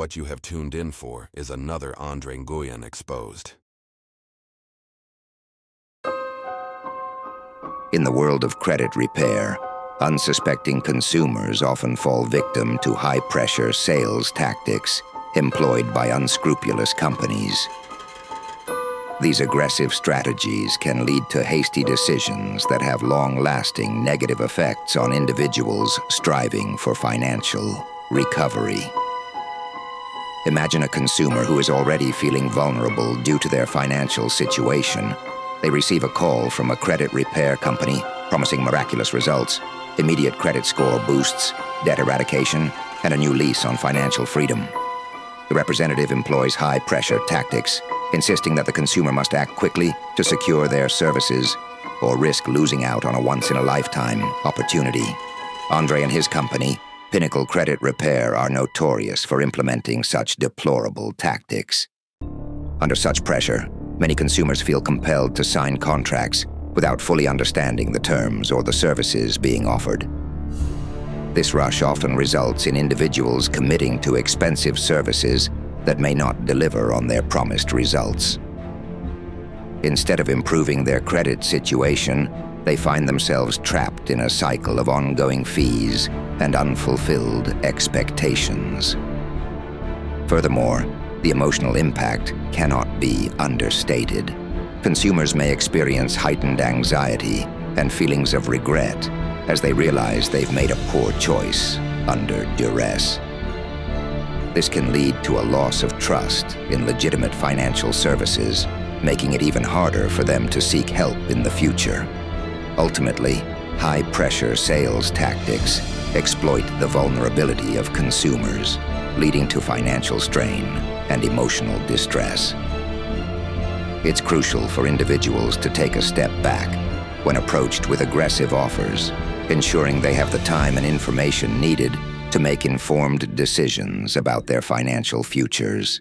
What you have tuned in for is another Andre Nguyen exposed. In the world of credit repair, unsuspecting consumers often fall victim to high-pressure sales tactics employed by unscrupulous companies. These aggressive strategies can lead to hasty decisions that have long-lasting negative effects on individuals striving for financial recovery. Imagine a consumer who is already feeling vulnerable due to their financial situation. They receive a call from a credit repair company promising miraculous results, immediate credit score boosts, debt eradication, and a new lease on financial freedom. The representative employs high-pressure tactics, insisting that the consumer must act quickly to secure their services or risk losing out on a once-in-a-lifetime opportunity. Andre and his company, Pinnacle Credit Repair, are notorious for implementing such deplorable tactics. Under such pressure, many consumers feel compelled to sign contracts without fully understanding the terms or the services being offered. This rush often results in individuals committing to expensive services that may not deliver on their promised results. Instead of improving their credit situation, they find themselves trapped in a cycle of ongoing fees and unfulfilled expectations. Furthermore, the emotional impact cannot be understated. Consumers may experience heightened anxiety and feelings of regret as they realize they've made a poor choice under duress. This can lead to a loss of trust in legitimate financial services, making it even harder for them to seek help in the future. Ultimately, high-pressure sales tactics exploit the vulnerability of consumers, leading to financial strain and emotional distress. It's crucial for individuals to take a step back when approached with aggressive offers, ensuring they have the time and information needed to make informed decisions about their financial futures.